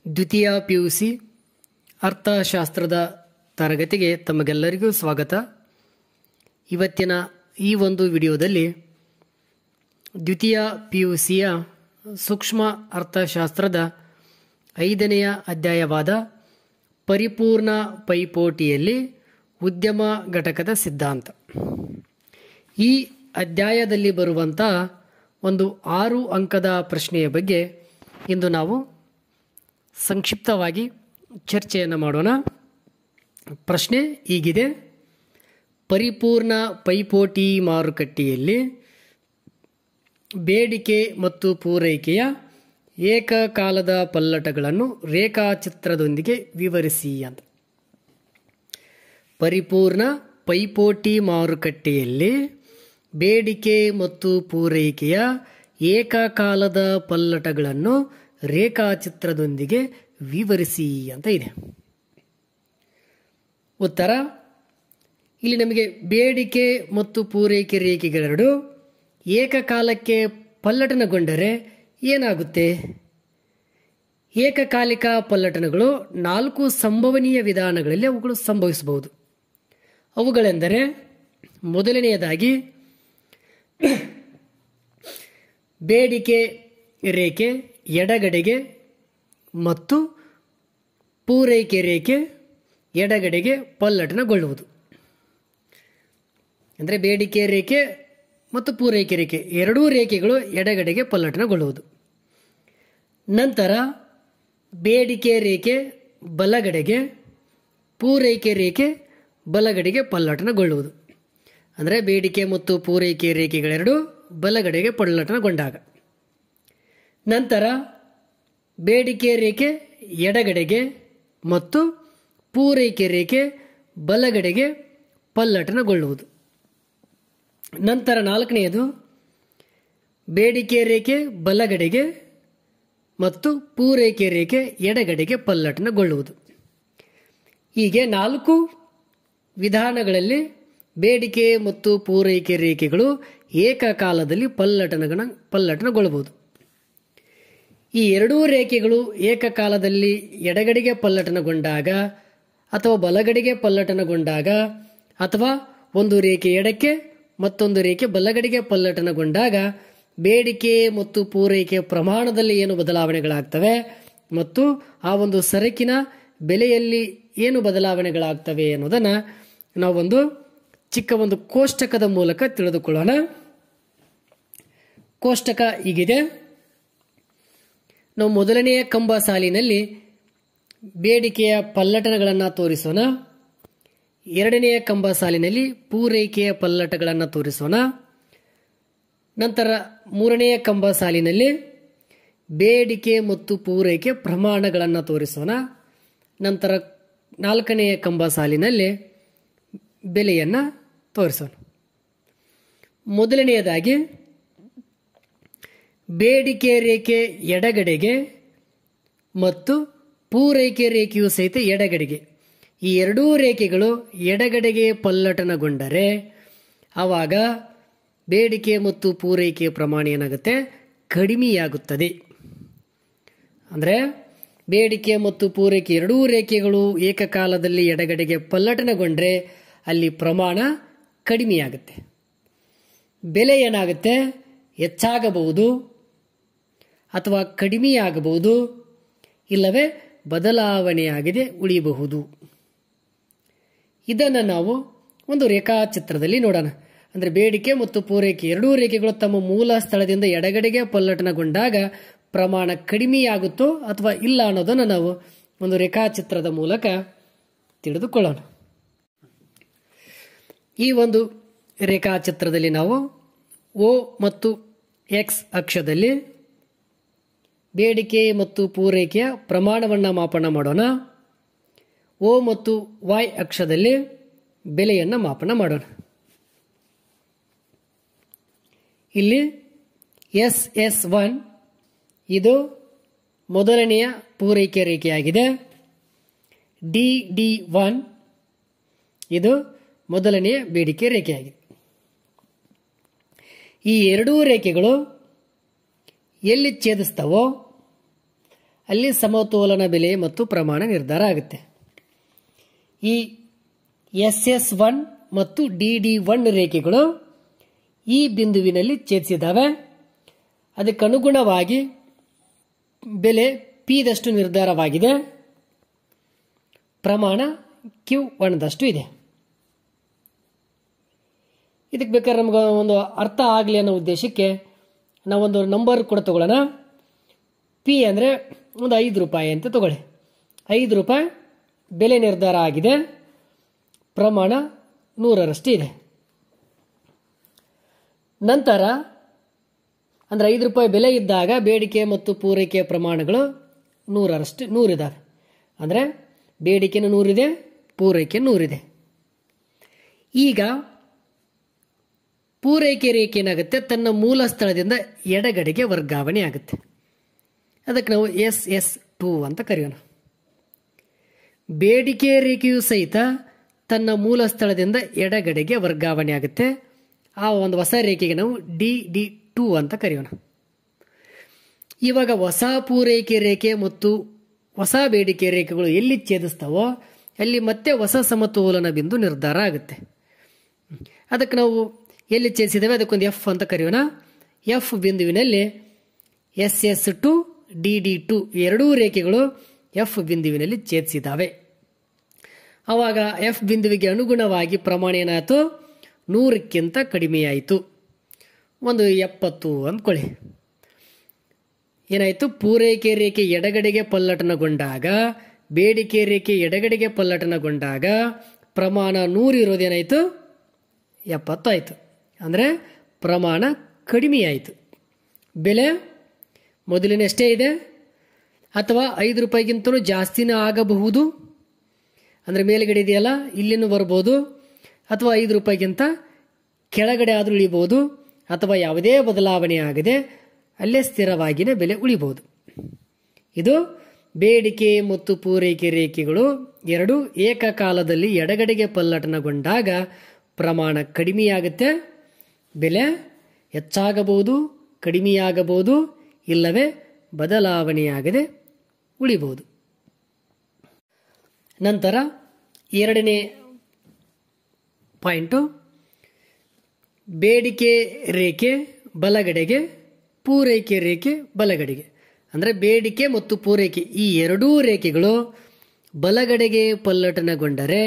ದ್ವಿತೀಯ PUC ಅರ್ಥಶಾಸ್ತ್ರದ ತರಗತಿಗೆ ತಮಗೆಲ್ಲರಿಗೂ ಸ್ವಾಗತ. ಇವತ್ತಿನ ಈ ಒಂದು ವಿಡಿಯೋದಲ್ಲಿ ದ್ವಿತೀಯ PUCಯ ಸೂಕ್ಷ್ಮ ಅರ್ಥಶಾಸ್ತ್ರದ 5ನೇ ಅಧ್ಯಾಯವಾದ ಪರಿಪೂರ್ಣ ಪೈಪೋಟಿಯಲ್ಲಿ ಉದ್ಯಮ ಘಟಕದ ಸಿದ್ಧಾಂತ, ಈ ಅಧ್ಯಾಯದಲ್ಲಿ ಬರುವಂಥ ಒಂದು 6 ಅಂಕದ ಪ್ರಶ್ನೆಯ ಬಗ್ಗೆ ಇಂದು ನಾವು ಸಂಕ್ಷಿಪ್ತವಾಗಿ ಚರ್ಚೆಯನ್ನು ಮಾಡೋಣ. ಪ್ರಶ್ನೆ ಹೀಗಿದೆ: ಪರಿಪೂರ್ಣ ಪೈಪೋಟಿ ಮಾರುಕಟ್ಟೆಯಲ್ಲಿ ಬೇಡಿಕೆ ಮತ್ತು ಪೂರೈಕೆಯ ಏಕಕಾಲದ ಪಲ್ಲಟಗಳನ್ನು ರೇಖಾಚಿತ್ರದೊಂದಿಗೆ ವಿವರಿಸಿ ಅಂತ. ಪರಿಪೂರ್ಣ ಪೈಪೋಟಿ ಮಾರುಕಟ್ಟೆಯಲ್ಲಿ ಬೇಡಿಕೆ ಮತ್ತು ಪೂರೈಕೆಯ ಏಕಕಾಲದ ಪಲ್ಲಟಗಳನ್ನು ರೇಖಾಚಿತ್ರದೊಂದಿಗೆ ವಿವರಿಸಿ ಅಂತ ಇದೆ. ಉತ್ತರ: ಇಲ್ಲಿ ನಮಗೆ ಬೇಡಿಕೆ ಮತ್ತು ಪೂರೈಕೆ ರೇಖೆಗಳೆರಡು ಏಕಕಾಲಕ್ಕೆ ಪಲ್ಲಟನಗೊಂಡರೆ ಏನಾಗುತ್ತೆ? ಏಕಕಾಲಿಕ ಪಲ್ಲಟನಗಳು 4 ಸಂಭವನೀಯ ವಿಧಾನಗಳಲ್ಲಿ ಅವುಗಳು ಸಂಭವಿಸಬಹುದು. ಅವುಗಳೆಂದರೆ, ಮೊದಲನೆಯದಾಗಿ ಬೇಡಿಕೆ ರೇಖೆ ಎಡಗಡೆಗೆ ಮತ್ತು ಪೂರೈಕೆ ರೇಖೆ ಎಡಗಡೆಗೆ ಪಲ್ಲಟನಗೊಳ್ಳುವುದು. ಅಂದರೆ ಬೇಡಿಕೆ ರೇಖೆ ಮತ್ತು ಪೂರೈಕೆ ರೇಖೆ ಎರಡೂ ರೇಖೆಗಳು ಎಡಗಡೆಗೆ ಪಲ್ಲಟನಗೊಳ್ಳುವುದು. ನಂತರ ಬೇಡಿಕೆ ರೇಖೆ ಬಲಗಡೆಗೆ, ಪೂರೈಕೆ ರೇಖೆ ಬಲಗಡೆಗೆ ಪಲ್ಲಟನಗೊಳ್ಳುವುದು. ಅಂದರೆ ಬೇಡಿಕೆ ಮತ್ತು ಪೂರೈಕೆ ರೇಖೆಗಳೆರಡು ಬಲಗಡೆಗೆ ಪಲ್ಲಟನಗೊಂಡಾಗ, ನಂತರ ಬೇಡಿಕೆ ರೇಖೆ ಎಡಗಡೆಗೆ ಮತ್ತು ಪೂರೈಕೆ ರೇಖೆ ಬಲಗಡೆಗೆ ಪಲ್ಲಟನಗೊಳ್ಳುವುದು. ನಂತರ 4ನೇದು ಬೇಡಿಕೆ ರೇಖೆ ಬಲಗಡೆಗೆ ಮತ್ತು ಪೂರೈಕೆ ರೇಖೆ ಎಡಗಡೆಗೆ ಪಲ್ಲಟನಗೊಳ್ಳುವುದು. ಹೀಗೆ 4 ವಿಧಾನಗಳಲ್ಲಿ ಬೇಡಿಕೆ ಮತ್ತು ಪೂರೈಕೆ ರೇಖೆಗಳು ಏಕಕಾಲದಲ್ಲಿ ಪಲ್ಲಟನಗೊಳ್ಳಬಹುದು. ಈ ಎರಡೂ ರೇಖೆಗಳು ಏಕಕಾಲದಲ್ಲಿ ಎಡಗಡೆಗೆ ಪಲ್ಲಟನಗೊಂಡಾಗ ಅಥವಾ ಬಲಗಡೆಗೆ ಪಲ್ಲಟನಗೊಂಡಾಗ, ಅಥವಾ ಒಂದು ರೇಖೆ ಎಡಕ್ಕೆ ಮತ್ತೊಂದು ರೇಖೆ ಬಲಗಡೆಗೆ ಪಲ್ಲಟನಗೊಂಡಾಗ ಬೇಡಿಕೆ ಮತ್ತು ಪೂರೈಕೆ ಪ್ರಮಾಣದಲ್ಲಿ ಏನು ಬದಲಾವಣೆಗಳಾಗ್ತವೆ ಮತ್ತು ಆ ಒಂದು ಸರಕಿನ ಬೆಲೆಯಲ್ಲಿ ಏನು ಬದಲಾವಣೆಗಳಾಗ್ತವೆ ಅನ್ನೋದನ್ನು ನಾವೊಂದು ಚಿಕ್ಕ ಒಂದು ಕೋಷ್ಟಕದ ಮೂಲಕ ತಿಳಿದುಕೊಳ್ಳೋಣ. ಕೋಷ್ಟಕ ಹೀಗಿದೆ. ನಾವು ಮೊದಲನೆಯ ಕಂಬ ಸಾಲಿನಲ್ಲಿ ಬೇಡಿಕೆಯ ಪಲ್ಲಟನಗಳನ್ನು ತೋರಿಸೋಣ. 2ನೆಯ ಕಂಬ ಸಾಲಿನಲ್ಲಿ ಪೂರೈಕೆಯ ಪಲ್ಲಟಗಳನ್ನು ತೋರಿಸೋಣ. ನಂತರ 3ನೆಯ ಕಂಬ ಸಾಲಿನಲ್ಲಿ ಬೇಡಿಕೆ ಮತ್ತು ಪೂರೈಕೆ ಪ್ರಮಾಣಗಳನ್ನು ತೋರಿಸೋಣ. ನಂತರ 4ನೆಯ ಕಂಬ ಸಾಲಿನಲ್ಲಿ ಬೆಲೆಯನ್ನು ತೋರಿಸೋಣ. ಮೊದಲನೆಯದಾಗಿ ಬೇಡಿಕೆ ರೇಖೆ ಎಡಗಡೆಗೆ ಮತ್ತು ಪೂರೈಕೆ ರೇಖೆಯು ಸಹಿತ ಎಡಗಡೆಗೆ, ಈ ಎರಡೂ ರೇಖೆಗಳು ಎಡಗಡೆಗೆ ಪಲ್ಲಟನಗೊಂಡರೆ ಆವಾಗ ಬೇಡಿಕೆ ಮತ್ತು ಪೂರೈಕೆಯ ಪ್ರಮಾಣ ಏನಾಗುತ್ತೆ? ಕಡಿಮೆಯಾಗುತ್ತದೆ. ಅಂದರೆ ಬೇಡಿಕೆ ಮತ್ತು ಪೂರೈಕೆ ಎರಡೂ ರೇಖೆಗಳು ಏಕಕಾಲದಲ್ಲಿ ಎಡಗಡೆಗೆ ಪಲ್ಲಟನಗೊಂಡ್ರೆ ಅಲ್ಲಿ ಪ್ರಮಾಣ ಕಡಿಮೆಯಾಗುತ್ತೆ. ಬೆಲೆ ಏನಾಗುತ್ತೆ? ಹೆಚ್ಚಾಗಬಹುದು ಅಥವಾ ಕಡಿಮೆಯಾಗಬಹುದು, ಇಲ್ಲವೇ ಬದಲಾವಣೆಯಾಗಿದೆ ಉಳಿಯಬಹುದು. ಇದನ್ನು ನಾವು ಒಂದು ರೇಖಾಚಿತ್ರದಲ್ಲಿ ನೋಡೋಣ. ಅಂದರೆ ಬೇಡಿಕೆ ಮತ್ತು ಪೂರೈಕೆ ಎರಡೂ ರೇಖೆಗಳು ತಮ್ಮ ಮೂಲ ಸ್ಥಳದಿಂದ ಎಡಗಡೆಗೆ ಪಲ್ಲಟನಗೊಂಡಾಗ ಪ್ರಮಾಣ ಕಡಿಮೆಯಾಗುತ್ತೋ ಅಥವಾ ಇಲ್ಲ ಅನ್ನೋದನ್ನು ನಾವು ಒಂದು ರೇಖಾಚಿತ್ರದ ಮೂಲಕ ತಿಳಿದುಕೊಳ್ಳೋಣ. ಈ ಒಂದು ರೇಖಾಚಿತ್ರದಲ್ಲಿ ನಾವು O ಮತ್ತು X ಅಕ್ಷದಲ್ಲಿ ಬೇಡಿಕೆ ಮತ್ತು ಪೂರೈಕೆಯ ಪ್ರಮಾಣವನ್ನು ಮಾಪನ ಮಾಡೋಣ. O ಮತ್ತು Y ಅಕ್ಷದಲ್ಲಿ ಬೆಲೆಯನ್ನು ಮಾಪನ ಮಾಡೋಣ. ಇಲ್ಲಿ SS1 ಇದು ಮೊದಲನೆಯ ಪೂರೈಕೆ ರೇಖೆಯಾಗಿದೆ. DD1 ಇದು ಮೊದಲನೆಯ ಬೇಡಿಕೆ ರೇಖೆಯಾಗಿದೆ. ಈ ಎರಡೂ ರೇಖೆಗಳು ಎಲ್ಲಿ ಛೇದಿಸ್ತಾವೋ ಅಲ್ಲಿ ಸಮತೋಲನ ಬೆಲೆ ಮತ್ತು ಪ್ರಮಾಣ ನಿರ್ಧಾರ ಆಗುತ್ತೆ. ಈ SS1 ಮತ್ತು DD1 ರೇಖೆಗಳು ಈ ಬಿಂದುವಿನಲ್ಲಿ ಛೇದಿಸಿದ್ದಾವೆ. ಅದಕ್ಕನುಗುಣವಾಗಿ ಬೆಲೆ P ದಷ್ಟು ನಿರ್ಧಾರವಾಗಿದೆ. ಪ್ರಮಾಣ Q1 ದಷ್ಟು ಇದೆ. ಇದಕ್ಕೆ ಬೇಕಾದ್ರೆ ನಮ್ಗೆ ಒಂದು ಅರ್ಥ ಆಗಲಿ ಅನ್ನೋ ಉದ್ದೇಶಕ್ಕೆ ನಾವೊಂದು ನಂಬರ್ ಕೂಡ ತಗೊಳ್ಳೋಣ. P ಅಂದರೆ ಒಂದು 5 ರೂಪಾಯಿ ಅಂತ ತಗೊಳ್ಳಿ. 5 ರೂಪಾಯಿ ಬೆಲೆ ನಿರ್ಧಾರ ಆಗಿದೆ. ಪ್ರಮಾಣ 100ರಷ್ಟು ಇದೆ. ನಂತರ ಅಂದರೆ 5 ರೂಪಾಯಿ ಬೆಲೆ ಇದ್ದಾಗ ಬೇಡಿಕೆ ಮತ್ತು ಪೂರೈಕೆಯ ಪ್ರಮಾಣಗಳು 100 ಇದ್ದಾವೆ. ಅಂದರೆ ಬೇಡಿಕೆನೂ 100 ಇದೆ, ಪೂರೈಕೆ 100 ಇದೆ. ಈಗ ಪೂರೈಕೆ ರೇಖೆ ಏನಾಗುತ್ತೆ, ತನ್ನ ಮೂಲ ಸ್ಥಳದಿಂದ ಎಡಗಡೆಗೆ ವರ್ಗಾವಣೆ ಆಗುತ್ತೆ. ಅದಕ್ಕೆ ನಾವು SS2 ಅಂತ ಕರೆಯೋಣ. ಬೇಡಿಕೆ ರೇಖೆಯು ಸಹಿತ ತನ್ನ ಮೂಲ ಸ್ಥಳದಿಂದ ಎಡಗಡೆಗೆ ವರ್ಗಾವಣೆ ಆಗುತ್ತೆ. ಆ ಒಂದು ಹೊಸ ರೇಖೆಗೆ ನಾವು DD2 ಅಂತ ಕರೆಯೋಣ. ಇವಾಗ ಹೊಸ ಪೂರೈಕೆ ರೇಖೆ ಮತ್ತು ಹೊಸ ಬೇಡಿಕೆ ರೇಖೆಗಳು ಎಲ್ಲಿ ಛೇದಿಸ್ತಾವೋ ಅಲ್ಲಿ ಮತ್ತೆ ಹೊಸ ಸಮತೋಲನ ಬಿಂದು ನಿರ್ಧಾರ ಆಗುತ್ತೆ. ಅದಕ್ಕೆ ನಾವು ಎಲ್ಲಿ ಛೇದಿಸಿದ್ದೇವೆ ಅದಕ್ಕೊಂದು F ಅಂತ ಕರೆಯೋಣ. F ಬಿಂದುವಿನಲ್ಲಿ SS2 DD2 ಎರಡೂ ರೇಖೆಗಳು F ಬಿಂದುವಿನಲ್ಲಿ ಛೇದಿಸಿದ್ದಾವೆ. ಆವಾಗ F ಬಿಂದುವಿಗೆ ಅನುಗುಣವಾಗಿ ಪ್ರಮಾಣ ಏನಾಯಿತು, 100ಕ್ಕಿಂತ ಕಡಿಮೆಯಾಯಿತು. ಒಂದು 70 ಅಂದ್ಕೊಳ್ಳಿ. ಏನಾಯಿತು, ಪೂರೈಕೆ ರೇಖೆ ಎಡಗಡೆಗೆ ಪಲ್ಲಟನಗೊಂಡಾಗ, ಬೇಡಿಕೆ ರೇಖೆ ಎಡಗಡೆಗೆ ಪಲ್ಲಟನಗೊಂಡಾಗ ಪ್ರಮಾಣ 100 ಇರೋದೇನಾಯಿತು, 70 ಆಯಿತು. ಅಂದರೆ ಪ್ರಮಾಣ ಕಡಿಮೆಯಾಯಿತು. ಬೆಲೆ ಮೊದಲಿನಷ್ಟೇ ಇದೆ ಅಥವಾ 5 ರೂಪಾಯಿಗಿಂತಲೂ ಜಾಸ್ತಿನೇ ಆಗಬಹುದು. ಅಂದರೆ ಮೇಲುಗಡೆ ಇದೆಯಲ್ಲ ಇಲ್ಲಿನೂ ಬರ್ಬೋದು, ಅಥವಾ 5 ರೂಪಾಯಿಗಿಂತ ಕೆಳಗಡೆ ಆದರೂ ಉಳಿಬಹುದು, ಅಥವಾ ಯಾವುದೇ ಬದಲಾವಣೆ ಆಗದೆ ಅಲ್ಲೇ ಸ್ಥಿರವಾಗಿಯೇ ಬೆಲೆ ಉಳಿಬಹುದು. ಇದು ಬೇಡಿಕೆ ಮತ್ತು ಪೂರೈಕೆ ರೇಖೆಗಳು ಎರಡು ಏಕಕಾಲದಲ್ಲಿ ಎಡಗಡೆಗೆ ಪಲ್ಲಟನಗೊಂಡಾಗ ಪ್ರಮಾಣ ಕಡಿಮೆಯಾಗುತ್ತೆ, ಬೆಲೆ ಹೆಚ್ಚಾಗಬಹುದು, ಕಡಿಮೆಯಾಗಬಹುದು, ಇಲ್ಲವೇ ಬದಲಾವಣೆಯಾಗದೆ ಉಳಿಬಹುದು. ನಂತರ ಎರಡನೇ ಪಾಯಿಂಟು, ಬೇಡಿಕೆ ರೇಖೆ ಬಲಗಡೆಗೆ, ಪೂರೈಕೆ ರೇಖೆ ಬಲಗಡೆಗೆ. ಅಂದರೆ ಬೇಡಿಕೆ ಮತ್ತು ಪೂರೈಕೆ ಈ ಎರಡೂ ರೇಖೆಗಳು ಬಲಗಡೆಗೆ ಪಲ್ಲಟನಗೊಂಡರೆ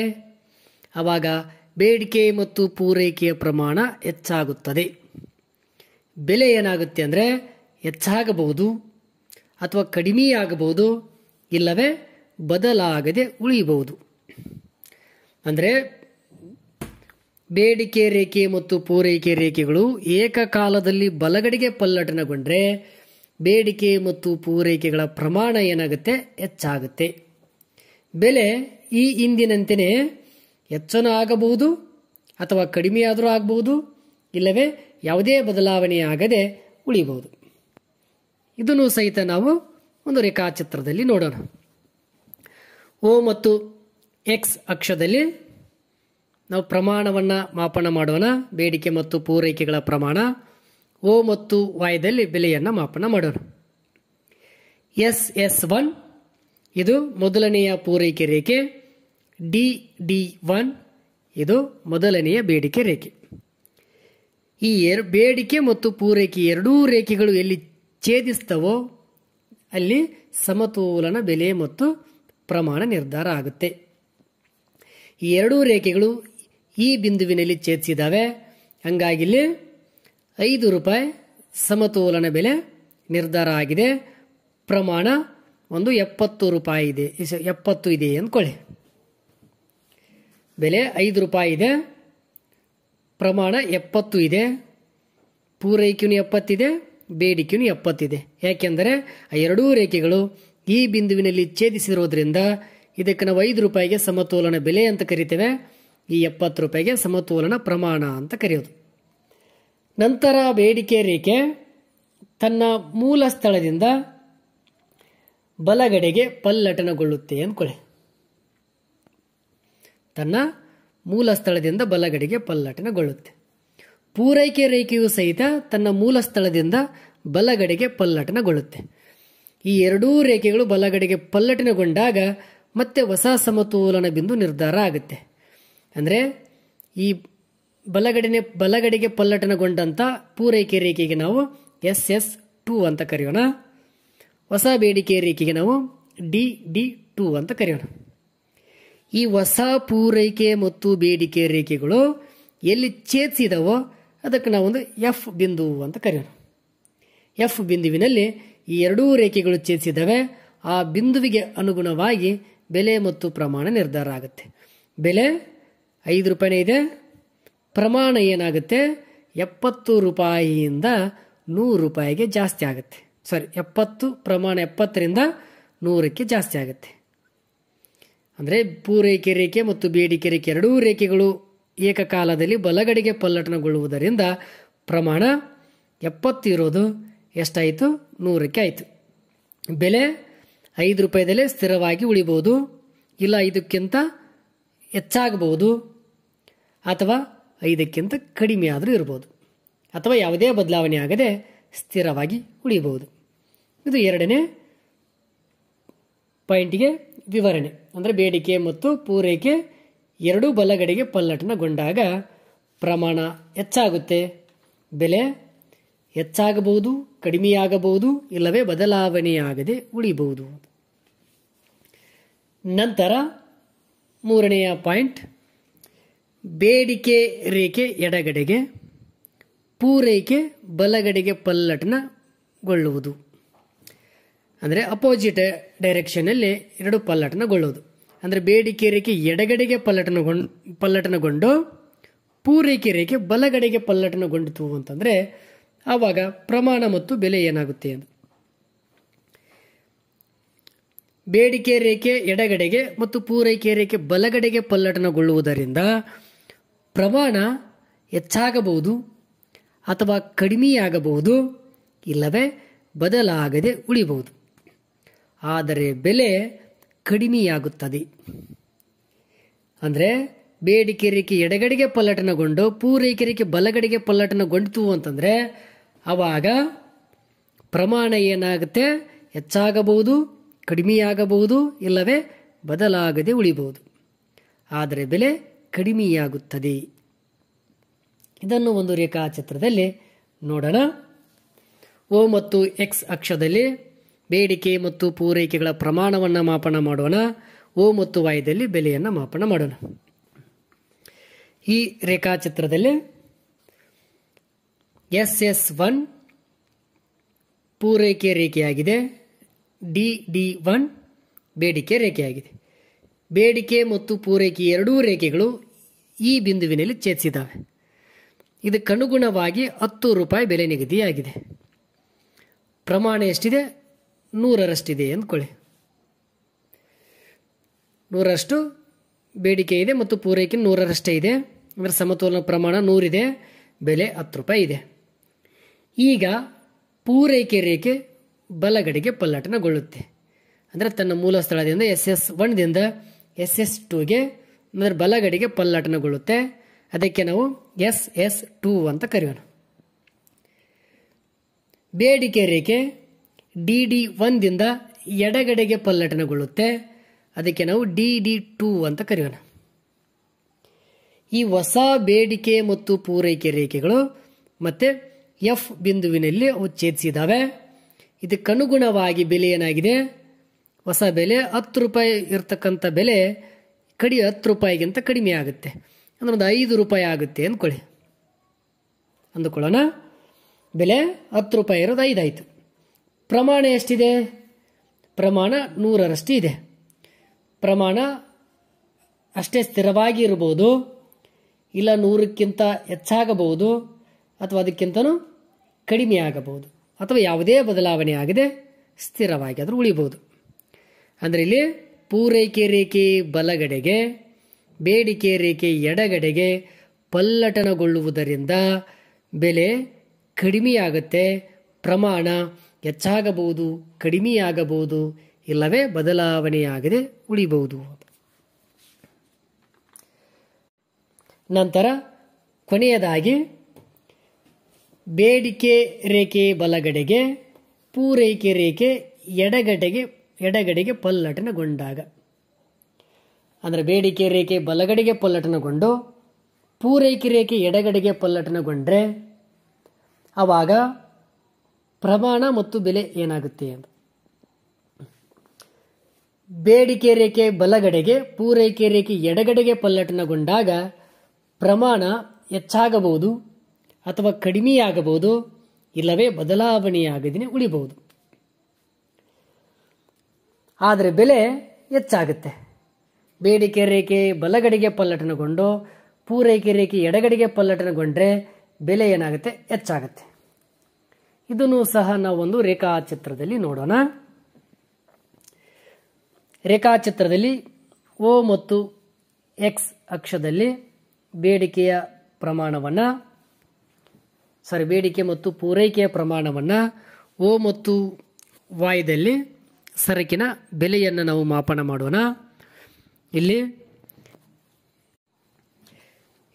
ಆವಾಗ ಬೇಡಿಕೆ ಮತ್ತು ಪೂರೈಕೆಯ ಪ್ರಮಾಣ ಹೆಚ್ಚಾಗುತ್ತದೆ. ಬೆಲೆ ಏನಾಗುತ್ತೆ ಅಂದರೆ ಹೆಚ್ಚಾಗಬಹುದು ಅಥವಾ ಕಡಿಮೆಯಾಗಬಹುದು, ಇಲ್ಲವೇ ಬದಲಾಗದೆ ಉಳಿಯಬಹುದು. ಅಂದರೆ ಬೇಡಿಕೆ ರೇಖೆ ಮತ್ತು ಪೂರೈಕೆ ರೇಖೆಗಳು ಏಕಕಾಲದಲ್ಲಿ ಬಲಗಡೆಗೆ ಪಲ್ಲಟನಗೊಂಡ್ರೆ ಬೇಡಿಕೆ ಮತ್ತು ಪೂರೈಕೆಗಳ ಪ್ರಮಾಣ ಏನಾಗುತ್ತೆ, ಹೆಚ್ಚಾಗುತ್ತೆ. ಬೆಲೆ ಈ ಹಿಂದಿನಂತೆಯೇ ಹೆಚ್ಚನ ಆಗಬಹುದು ಅಥವಾ ಕಡಿಮೆಯಾದರೂ ಆಗಬಹುದು, ಇಲ್ಲವೇ ಯಾವುದೇ ಬದಲಾವಣೆ ಆಗದೆ ಉಳಿಬಹುದು. ಇದನ್ನು ಸಹಿತ ನಾವು ಒಂದು ರೇಖಾಚಿತ್ರದಲ್ಲಿ ನೋಡೋಣ. O ಮತ್ತು X ಅಕ್ಷದಲ್ಲಿ ನಾವು ಪ್ರಮಾಣವನ್ನು ಮಾಪನ ಮಾಡೋಣ. ಬೇಡಿಕೆ ಮತ್ತು ಪೂರೈಕೆಗಳ ಪ್ರಮಾಣ. O ಮತ್ತು Y ಬೆಲೆಯನ್ನು ಮಾಪನ ಮಾಡೋಣ. SS1 ಇದು ಮೊದಲನೆಯ ಪೂರೈಕೆ ರೇಖೆ, DD1 ಇದು ಮೊದಲನೆಯ ಬೇಡಿಕೆ ರೇಖೆ. ಈ ಬೇಡಿಕೆ ಮತ್ತು ಪೂರೈಕೆ ಎರಡೂ ರೇಖೆಗಳು ಎಲ್ಲಿ ಛೇದಿಸ್ತವೋ ಅಲ್ಲಿ ಸಮತೋಲನ ಬೆಲೆ ಮತ್ತು ಪ್ರಮಾಣ ನಿರ್ಧಾರ ಆಗುತ್ತೆ. ಈ ಎರಡೂ ರೇಖೆಗಳು ಈ ಬಿಂದುವಿನಲ್ಲಿ ಛೇದಿಸಿದ್ದಾವೆ. ಹಂಗಾಗಿ ಇಲ್ಲಿ 5 ರೂಪಾಯಿ ಸಮತೋಲನ ಬೆಲೆ ನಿರ್ಧಾರ ಆಗಿದೆ. ಪ್ರಮಾಣ ಒಂದು 70 ರೂಪಾಯಿ ಇದೆ, 70 ಇದೆ ಅಂದ್ಕೊಳ್ಳಿ. ಬೆಲೆ 5 ರೂಪಾಯಿ ಇದೆ, ಪ್ರಮಾಣ 70 ಇದೆ, ಪೂರೈಕೆಯೂ 70 ಇದೆ, ಬೇಡಿಕೆಯೂ 70 ಇದೆ. ಯಾಕೆಂದರೆ ಆ ಎರಡೂ ರೇಖೆಗಳು ಈ ಬಿಂದುವಿನಲ್ಲಿ ಛೇದಿಸಿರೋದ್ರಿಂದ ಇದಕ್ಕೆ ನಾವು 5 ರೂಪಾಯಿಗೆ ಸಮತೋಲನ ಬೆಲೆ ಅಂತ ಕರಿತೇವೆ, ಈ 70 ರೂಪಾಯಿಗೆ ಸಮತೋಲನ ಪ್ರಮಾಣ ಅಂತ ಕರೆಯೋದು. ನಂತರ ಬೇಡಿಕೆ ರೇಖೆ ತನ್ನ ಮೂಲ ಸ್ಥಳದಿಂದ ಬಲಗಡೆಗೆ ಪಲ್ಲಟನಗೊಳ್ಳುತ್ತೆ ಅಂದ್ಕೊಳ್ಳಿ. ತನ್ನ ಮೂಲ ಸ್ಥಳದಿಂದ ಬಲಗಡೆಗೆ ಪಲ್ಲಟನಗೊಳ್ಳುತ್ತೆ. ಪೂರೈಕೆ ರೇಖೆಯು ಸಹಿತ ತನ್ನ ಮೂಲ ಸ್ಥಳದಿಂದ ಬಲಗಡೆಗೆ ಪಲ್ಲಟನಗೊಳ್ಳುತ್ತೆ. ಈ ಎರಡೂ ರೇಖೆಗಳು ಬಲಗಡೆಗೆ ಪಲ್ಲಟನಗೊಂಡಾಗ ಮತ್ತೆ ಹೊಸ ಸಮತೋಲನ ಬಿಂದು ನಿರ್ಧಾರ ಆಗುತ್ತೆ. ಅಂದರೆ ಈ ಬಲಗಡೆಗೆ ಪಲ್ಲಟನಗೊಂಡಂಥ ಪೂರೈಕೆ ರೇಖೆಗೆ ನಾವು SS2 ಅಂತ ಕರೆಯೋಣ. ಹೊಸ ಬೇಡಿಕೆ ರೇಖೆಗೆ ನಾವು DD2 ಅಂತ ಕರೆಯೋಣ. ಈ ಹೊಸ ಪೂರೈಕೆ ಮತ್ತು ಬೇಡಿಕೆ ರೇಖೆಗಳು ಎಲ್ಲಿ ಛೇದಿಸಿದವೋ ಅದಕ್ಕೆ ನಾವೊಂದು F ಬಿಂದು ಅಂತ ಕರೆಯೋಣ. F ಬಿಂದುವಿನಲ್ಲಿ ಈ ಎರಡೂ ರೇಖೆಗಳು ಛೇದಿಸಿದವೆ. ಆ ಬಿಂದುವಿಗೆ ಅನುಗುಣವಾಗಿ ಬೆಲೆ ಮತ್ತು ಪ್ರಮಾಣ ನಿರ್ಧಾರ ಆಗುತ್ತೆ. ಬೆಲೆ 5 ರೂಪಾಯಿನೇ ಇದೆ. ಪ್ರಮಾಣ ಏನಾಗುತ್ತೆ, 70 ರೂಪಾಯಿಯಿಂದ 100 ರೂಪಾಯಿಗೆ ಜಾಸ್ತಿ ಆಗುತ್ತೆ. 70 ಪ್ರಮಾಣ 70ರಿಂದ 100ಕ್ಕೆ ಜಾಸ್ತಿ ಆಗುತ್ತೆ. ಅಂದರೆ ಪೂರೈಕೆ ರೇಖೆ ಮತ್ತು ಬೇಡಿಕೆ ರೇಖೆ ಎರಡೂ ರೇಖೆಗಳು ಏಕಕಾಲದಲ್ಲಿ ಬಲಗಡೆಗೆ ಪಲ್ಲಟನಗೊಳ್ಳುವುದರಿಂದ ಪ್ರಮಾಣ 70 ಇರೋದು ಎಷ್ಟಾಯಿತು, 100ಕ್ಕೆ ಆಯಿತು. ಬೆಲೆ 5 ರೂಪಾಯಿದಲ್ಲೇ ಸ್ಥಿರವಾಗಿ ಉಳಿಬಹುದು, ಇಲ್ಲ 5ಕ್ಕಿಂತ ಹೆಚ್ಚಾಗಬಹುದು, ಅಥವಾ 5ಕ್ಕಿಂತ ಕಡಿಮೆ ಆದರೂ ಇರಬಹುದು, ಅಥವಾ ಯಾವುದೇ ಬದಲಾವಣೆ ಆಗದೆ ಸ್ಥಿರವಾಗಿ ಉಳಿಬಹುದು. ಇದು ಎರಡನೇ ಪಾಯಿಂಟಿಗೆ ವಿವರಣೆ. ಅಂದರೆ ಬೇಡಿಕೆ ಮತ್ತು ಪೂರೈಕೆ ಎರಡೂ ಬಲಗಡೆಗೆ ಪಲ್ಲಟನಗೊಂಡಾಗ ಪ್ರಮಾಣ ಹೆಚ್ಚಾಗುತ್ತೆ, ಬೆಲೆ ಹೆಚ್ಚಾಗಬಹುದು, ಕಡಿಮೆಯಾಗಬಹುದು, ಇಲ್ಲವೇ ಬದಲಾವಣೆಯಾಗದೆ ಉಳಿಬಹುದು. ನಂತರ ಮೂರನೆಯ ಪಾಯಿಂಟ್, ಬೇಡಿಕೆ ರೇಖೆ ಎಡಗಡೆಗೆ, ಪೂರೈಕೆ ಬಲಗಡೆಗೆ ಪಲ್ಲಟನಗೊಳ್ಳುವುದು. ಅಂದರೆ ಅಪೋಸಿಟ್ ಡೈರೆಕ್ಷನಲ್ಲಿ ಎರಡು ಪಲ್ಲಟನಗೊಳ್ಳುವುದು. ಅಂದರೆ ಬೇಡಿಕೆ ರೇಖೆ ಎಡಗಡೆಗೆ ಪಲ್ಲಟನಗೊಂಡು ಪೂರೈಕೆ ರೇಖೆ ಬಲಗಡೆಗೆ ಪಲ್ಲಟನಗೊಂಡಿತು ಅಂತಂದರೆ ಆವಾಗ ಪ್ರಮಾಣ ಮತ್ತು ಬೆಲೆ ಏನಾಗುತ್ತೆ ಎಂದು. ಬೇಡಿಕೆ ರೇಖೆ ಎಡಗಡೆಗೆ ಮತ್ತು ಪೂರೈಕೆ ರೇಖೆ ಬಲಗಡೆಗೆ ಪಲ್ಲಟನಗೊಳ್ಳುವುದರಿಂದ ಪ್ರಮಾಣ ಹೆಚ್ಚಾಗಬಹುದು ಅಥವಾ ಕಡಿಮೆಯಾಗಬಹುದು, ಇಲ್ಲವೇ ಬದಲಾಗದೆ ಉಳಿಬಹುದು. ಆದರೆ ಬೆಲೆ ಕಡಿಮೆಯಾಗುತ್ತದೆ. ಅಂದರೆ ಬೇಡಿಕೆ ರೇಖೆ ಎಡಗಡೆಗೆ ಪಲ್ಲಟನಗೊಂಡು ಪೂರೈಕೆ ರೇಖೆ ಬಲಗಡೆಗೆ ಪಲ್ಲಟನಗೊಂಡಿತು ಅಂತಂದರೆ ಆವಾಗ ಪ್ರಮಾಣ ಏನಾಗುತ್ತೆ, ಹೆಚ್ಚಾಗಬಹುದು, ಕಡಿಮೆಯಾಗಬಹುದು, ಇಲ್ಲವೇ ಬದಲಾಗದೆ ಉಳಿಬಹುದು. ಆದರೆ ಬೆಲೆ ಕಡಿಮೆಯಾಗುತ್ತದೆ. ಇದನ್ನು ಒಂದು ರೇಖಾಚಿತ್ರದಲ್ಲಿ ನೋಡೋಣ. O ಮತ್ತು X ಅಕ್ಷದಲ್ಲಿ ಬೇಡಿಕೆ ಮತ್ತು ಪೂರೈಕೆಗಳ ಪ್ರಮಾಣವನ್ನು ಮಾಪನ ಮಾಡೋಣ. O ಮತ್ತು Y ಬೆಲೆಯನ್ನು ಮಾಪನ ಮಾಡೋಣ. ಈ ರೇಖಾಚಿತ್ರದಲ್ಲಿ SS1 ಪೂರೈಕೆ ರೇಖೆಯಾಗಿದೆ, DD1 ಬೇಡಿಕೆ ರೇಖೆಯಾಗಿದೆ. ಬೇಡಿಕೆ ಮತ್ತು ಪೂರೈಕೆ ಎರಡೂ ರೇಖೆಗಳು ಈ ಬಿಂದುವಿನಲ್ಲಿ ಛೇದಿಸಿದ್ದಾವೆ. ಇದಕ್ಕನುಗುಣವಾಗಿ 10 ರೂಪಾಯಿ ಬೆಲೆ ನಿಗದಿಯಾಗಿದೆ. ಪ್ರಮಾಣ ಎಷ್ಟಿದೆ, 100ರಷ್ಟಿದೆ ಅಂದ್ಕೊಳ್ಳಿ. 100ರಷ್ಟು ಬೇಡಿಕೆ ಇದೆ ಮತ್ತು ಪೂರೈಕೆ 100ರಷ್ಟೇ ಇದೆ. ಅಂದರೆ ಸಮತೋಲನ ಪ್ರಮಾಣ 100 ಇದೆ, ಬೆಲೆ 10 ರೂಪಾಯಿ ಇದೆ. ಈಗ ಪೂರೈಕೆ ರೇಖೆ ಬಲಗಡೆಗೆ ಪಲ್ಲಟನಗೊಳ್ಳುತ್ತೆ. ಅಂದರೆ ತನ್ನ ಮೂಲ ಸ್ಥಳದಿಂದ SS1ದಿಂದ SS2ಗೆ ಅಂದರೆ ಬಲಗಡೆಗೆ ಪಲ್ಲಟನಗೊಳ್ಳುತ್ತೆ. ಅದಕ್ಕೆ ನಾವು SS2 ಅಂತ ಕರೆಯೋಣ. ಬೇಡಿಕೆ ರೇಖೆ DD1ದಿಂದ ಎಡಗಡೆಗೆ ಪಲ್ಲಟನಗೊಳ್ಳುತ್ತೆ. ಅದಕ್ಕೆ ನಾವು DD2 ಅಂತ ಕರೆಯೋಣ. ಈ ಹೊಸ ಬೇಡಿಕೆ ಮತ್ತು ಪೂರೈಕೆ ರೇಖೆಗಳು ಮತ್ತೆ F ಬಿಂದುವಿನಲ್ಲಿ ಅವು ಛೇದಿಸಿದ್ದಾವೆ. ಇದಕ್ಕನುಗುಣವಾಗಿ ಬೆಲೆ ಏನಾಗಿದೆ, ಹೊಸ ಬೆಲೆ 10 ರೂಪಾಯಿ ಇರ್ತಕ್ಕಂಥ ಬೆಲೆ 10 ರೂಪಾಯಿಗಿಂತ ಕಡಿಮೆ ಆಗುತ್ತೆ. ಅಂದ್ರೆ ಒಂದು 5 ರೂಪಾಯಿ ಆಗುತ್ತೆ ಅಂದುಕೊಳ್ಳೋಣ. ಬೆಲೆ 10 ರೂಪಾಯಿ ಇರೋದು 5 ಆಯಿತು. ಪ್ರಮಾಣ ಎಷ್ಟಿದೆ, ಪ್ರಮಾಣ 100ರಷ್ಟು ಇದೆ. ಪ್ರಮಾಣ ಅಷ್ಟೇ ಸ್ಥಿರವಾಗಿ ಇರಬಹುದು, ಇಲ್ಲ 100ಕ್ಕಿಂತ ಹೆಚ್ಚಾಗಬಹುದು, ಅಥವಾ ಅದಕ್ಕಿಂತನೂ ಕಡಿಮೆ ಆಗಬಹುದು, ಅಥವಾ ಯಾವುದೇ ಬದಲಾವಣೆ ಆಗದೆ ಸ್ಥಿರವಾಗಿ ಆದರೂ ಉಳಿಬಹುದು. ಅಂದರೆ ಇಲ್ಲಿ ಪೂರೈಕೆ ರೇಖೆ ಬಲಗಡೆಗೆ ಬೇಡಿಕೆ ರೇಖೆ ಎಡಗಡೆಗೆ ಪಲ್ಲಟನಗೊಳ್ಳುವುದರಿಂದ ಬೆಲೆ ಕಡಿಮೆಯಾಗುತ್ತೆ, ಪ್ರಮಾಣ ಹೆಚ್ಚಾಗಬಹುದು, ಕಡಿಮೆಯಾಗಬಹುದು, ಇಲ್ಲವೇ ಬದಲಾವಣೆಯಾಗದೆ ಉಳಿಬಹುದು. ನಂತರ ಕೊನೆಯದಾಗಿ ಬೇಡಿಕೆ ರೇಖೆ ಬಲಗಡೆಗೆ ಪೂರೈಕೆ ರೇಖೆ ಎಡಗಡೆಗೆ ಪಲ್ಲಟನಗೊಂಡಾಗ, ಅಂದರೆ ಬೇಡಿಕೆ ರೇಖೆ ಬಲಗಡೆಗೆ ಪಲ್ಲಟನಗೊಂಡು ಪೂರೈಕೆ ರೇಖೆ ಎಡಗಡೆಗೆ ಪಲ್ಲಟನಗೊಂಡ್ರೆ ಆವಾಗ ಪ್ರಮಾಣ ಮತ್ತು ಬೆಲೆ ಏನಾಗುತ್ತೆ ಎಂದು. ಬೇಡಿಕೆ ರೇಖೆ ಬಲಗಡೆಗೆ ಪೂರೈಕೆ ರೇಖೆ ಎಡಗಡೆಗೆ ಪಲ್ಲಟನಗೊಂಡಾಗ ಪ್ರಮಾಣ ಹೆಚ್ಚಾಗಬಹುದು ಅಥವಾ ಕಡಿಮೆಯಾಗಬಹುದು, ಇಲ್ಲವೇ ಬದಲಾವಣೆಯಾಗದೇ ಉಳಿಬಹುದು. ಆದರೆ ಬೆಲೆ ಹೆಚ್ಚಾಗುತ್ತೆ. ಬೇಡಿಕೆ ರೇಖೆ ಬಲಗಡೆಗೆ ಪಲ್ಲಟನಗೊಂಡು ಪೂರೈಕೆ ರೇಖೆ ಎಡಗಡೆಗೆ ಪಲ್ಲಟನಗೊಂಡ್ರೆ ಬೆಲೆ ಏನಾಗುತ್ತೆ? ಹೆಚ್ಚಾಗುತ್ತೆ. ಇದನ್ನು ಸಹ ನಾವೊಂದು ರೇಖಾಚಿತ್ರದಲ್ಲಿ ನೋಡೋಣ. ರೇಖಾಚಿತ್ರದಲ್ಲಿ O ಮತ್ತು X ಅಕ್ಷದಲ್ಲಿ ಬೇಡಿಕೆ ಮತ್ತು ಪೂರೈಕೆಯ ಪ್ರಮಾಣವನ್ನು, O ಮತ್ತು Y ದಲ್ಲಿ ಸರಕಿನ ಬೆಲೆಯನ್ನು ನಾವು ಮಾಪನ ಮಾಡೋಣ. ಇಲ್ಲಿ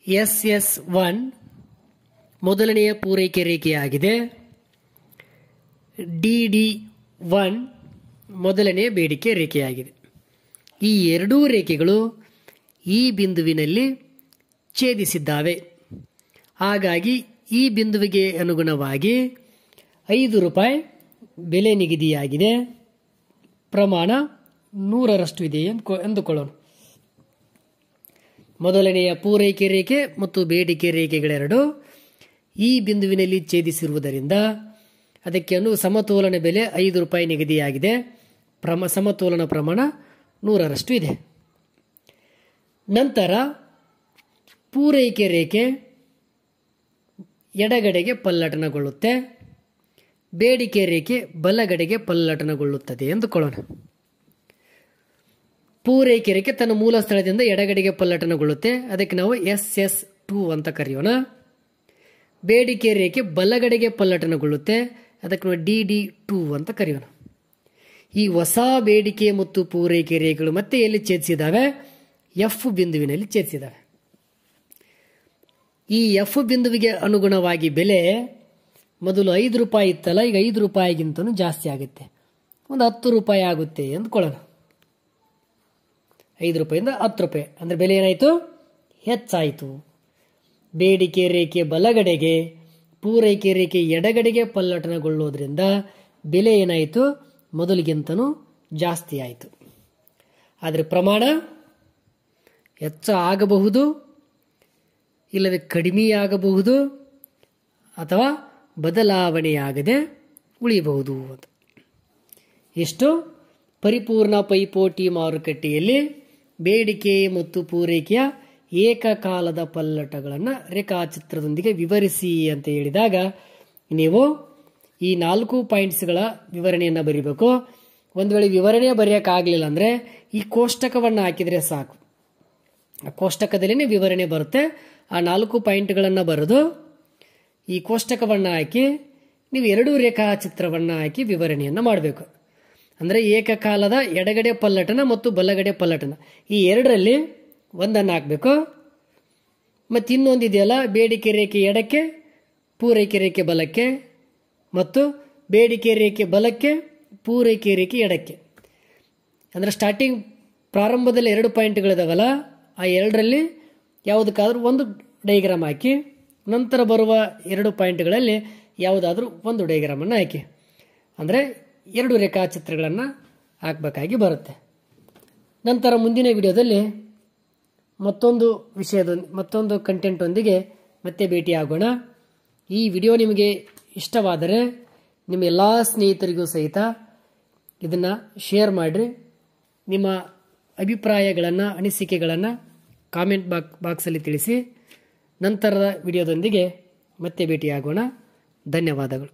SS1 ಮೊದಲನೆಯ ಪೂರೈಕೆ ರೇಖೆಯಾಗಿದೆ, DD1 ಮೊದಲನೆಯ ಬೇಡಿಕೆ ರೇಖೆಯಾಗಿದೆ. ಈ ಎರಡೂ ರೇಖೆಗಳು ಈ ಬಿಂದುವಿನಲ್ಲಿ ಛೇದಿಸಿದ್ದಾವೆ. ಹಾಗಾಗಿ ಈ ಬಿಂದುವಿಗೆ ಅನುಗುಣವಾಗಿ ₹5 ಬೆಲೆ ನಿಗದಿಯಾಗಿದೆ. ಪ್ರಮಾಣ 100ರಷ್ಟು ಇದೆ ಎಂದುಕೊಳ್ಳೋಣ. ಮೊದಲನೆಯ ಪೂರೈಕೆ ರೇಖೆ ಮತ್ತು ಬೇಡಿಕೆ ರೇಖೆಗಳೆರಡು ಈ ಬಿಂದುವಿನಲ್ಲಿ ಛೇದಿಸಿರುವುದರಿಂದ ಅದಕ್ಕೆ ಸಮತೋಲನ ಬೆಲೆ ₹5 ನಿಗದಿಯಾಗಿದೆ. ಸಮತೋಲನ ಪ್ರಮಾಣ 100ರಷ್ಟು ಇದೆ. ನಂತರ ಪೂರೈಕೆ ರೇಖೆ ಎಡಗಡೆಗೆ ಪಲ್ಲಟನಗೊಳ್ಳುತ್ತೆ, ಬೇಡಿಕೆ ರೇಖೆ ಬಲಗಡೆಗೆ ಪಲ್ಲಟನಗೊಳ್ಳುತ್ತದೆ ಎಂದುಕೊಳ್ಳೋಣ. ಪೂರೈಕೆ ರೇಖೆ ತನ್ನ ಮೂಲ ಸ್ಥಳದಿಂದ ಎಡಗಡೆಗೆ ಪಲ್ಲಟನಗೊಳ್ಳುತ್ತೆ, ಅದಕ್ಕೆ ನಾವು SS2 ಅಂತ ಕರೆಯೋಣ. ಬೇಡಿಕೆ ರೇಖೆ ಬಲಗಡೆಗೆ ಪಲ್ಲಟನಗೊಳ್ಳುತ್ತೆ, ಅದಕ್ಕೆ ನಾವು DD2 ಅಂತ ಕರೆಯೋಣ. ಈ ಹೊಸ ಬೇಡಿಕೆ ಮತ್ತು ಪೂರೈಕೆ ರೇಖೆಗಳು ಮತ್ತೆ ಎಲ್ಲಿ ಛೇದಿಸಿದಾವೆ? F ಬಿಂದುವಿನಲ್ಲಿ ಛೇದಿಸಿದಾವೆ. ಈ F ಬಿಂದುವಿಗೆ ಅನುಗುಣವಾಗಿ ಬೆಲೆ ಮೊದಲು ₹5 ಇತ್ತಲ್ಲ, ಈಗ ₹5ಗಿಂತನೂ ಜಾಸ್ತಿ ಆಗುತ್ತೆ, ಒಂದು ₹10 ಆಗುತ್ತೆ ಎಂದುಕೊಳ್ಳೋಣ. ₹5ಯಿಂದ ₹10 ಅಂದರೆ ಬೆಲೆ ಏನಾಯಿತು? ಹೆಚ್ಚಾಯಿತು. ಬೇಡಿಕೆ ರೇಖೆ ಬಲಗಡೆಗೆ ಪೂರೈಕೆ ರೇಖೆ ಎಡಗಡೆಗೆ ಪಲ್ಲಟನಗೊಳ್ಳೋದ್ರಿಂದ ಬೆಲೆ ಏನಾಯಿತು? ಮೊದಲಿಗಿಂತನೂ ಜಾಸ್ತಿ ಆಯಿತು. ಆದರೆ ಪ್ರಮಾಣ ಹೆಚ್ಚು ಆಗಬಹುದು, ಇಲ್ಲವೇ ಕಡಿಮೆಯಾಗಬಹುದು, ಅಥವಾ ಬದಲಾವಣೆಯಾಗದೆ ಉಳಿಯಬಹುದು. ಇಷ್ಟು ಪರಿಪೂರ್ಣ ಪೈಪೋಟಿ ಮಾರುಕಟ್ಟೆಯಲ್ಲಿ ಬೇಡಿಕೆ ಮತ್ತು ಪೂರೈಕೆಯ ಏಕಕಾಲದ ಪಲ್ಲಟಗಳನ್ನು ರೇಖಾಚಿತ್ರದೊಂದಿಗೆ ವಿವರಿಸಿ ಅಂತ ಹೇಳಿದಾಗ ನೀವು ಈ 4 ಪಾಯಿಂಟ್ಸ್ಗಳ ವಿವರಣೆಯನ್ನು ಬರೀಬೇಕು. ಒಂದು ವೇಳೆ ವಿವರಣೆ ಬರೆಯೋಕ್ಕಾಗಲಿಲ್ಲ ಅಂದರೆ ಈ ಕೋಷ್ಟಕವನ್ನು ಹಾಕಿದರೆ ಸಾಕು. ಆ ಕೋಷ್ಟಕದಲ್ಲೇ ವಿವರಣೆ ಬರುತ್ತೆ. ಆ 4 ಪಾಯಿಂಟ್ಗಳನ್ನು ಬರೆದು ಈ ಕೋಷ್ಟಕವನ್ನು ಹಾಕಿ ನೀವು 2 ರೇಖಾಚಿತ್ರವನ್ನು ಹಾಕಿ ವಿವರಣೆಯನ್ನು ಮಾಡಬೇಕು. ಅಂದರೆ ಏಕಕಾಲದ ಎಡಗಡೆ ಪಲ್ಲಟನ ಮತ್ತು ಬಲಗಡೆ ಪಲ್ಲಟನ ಈ ಎರಡರಲ್ಲಿ ಒಂದನ್ನು ಹಾಕಬೇಕು. ಮತ್ತು ಇನ್ನೊಂದಿದೆಯಲ್ಲ, ಬೇಡಿಕೆ ರೇಖೆ ಎಡಕ್ಕೆ ಪೂರೈಕೆ ರೇಖೆ ಬಲಕ್ಕೆ ಮತ್ತು ಬೇಡಿಕೆ ರೇಖೆ ಬಲಕ್ಕೆ ಪೂರೈಕೆ ರೇಖೆ ಎಡಕ್ಕೆ. ಅಂದರೆ ಪ್ರಾರಂಭದಲ್ಲಿ 2 ಪಾಯಿಂಟ್ಗಳಿದಾವಲ್ಲ, ಆ ಎರಡರಲ್ಲಿ ಯಾವುದಕ್ಕಾದ್ರೂ ಒಂದು ಡೈಗ್ರಾಮ್ ಹಾಕಿ, ನಂತರ ಬರುವ 2 ಪಾಯಿಂಟ್ಗಳಲ್ಲಿ ಯಾವುದಾದ್ರೂ ಒಂದು ಡೈಗ್ರಾಮನ್ನು ಹಾಕಿ. ಅಂದರೆ 2 ರೇಖಾಚಿತ್ರಗಳನ್ನು ಹಾಕಬೇಕಾಗಿ ಬರುತ್ತೆ. ನಂತರ ಮುಂದಿನ ವಿಡಿಯೋದಲ್ಲಿ ಮತ್ತೊಂದು ಕಂಟೆಂಟ್ ಒಂದಿಗೆ ಮತ್ತೆ ಭೇಟಿಯಾಗೋಣ. ಈ ವಿಡಿಯೋ ನಿಮಗೆ ಇಷ್ಟವಾದರೆ ನಿಮ್ಮ ಎಲ್ಲ ಸ್ನೇಹಿತರಿಗೂ ಸಹಿತ ಇದನ್ನು ಶೇರ್ ಮಾಡಿರಿ. ನಿಮ್ಮ ಅಭಿಪ್ರಾಯಗಳನ್ನು, ಅನಿಸಿಕೆಗಳನ್ನು ಕಾಮೆಂಟ್ ಬಾಕ್ಸಲ್ಲಿ ತಿಳಿಸಿ. ನಂತರದ ವಿಡಿಯೋದೊಂದಿಗೆ ಮತ್ತೆ ಭೇಟಿಯಾಗೋಣ. ಧನ್ಯವಾದಗಳು.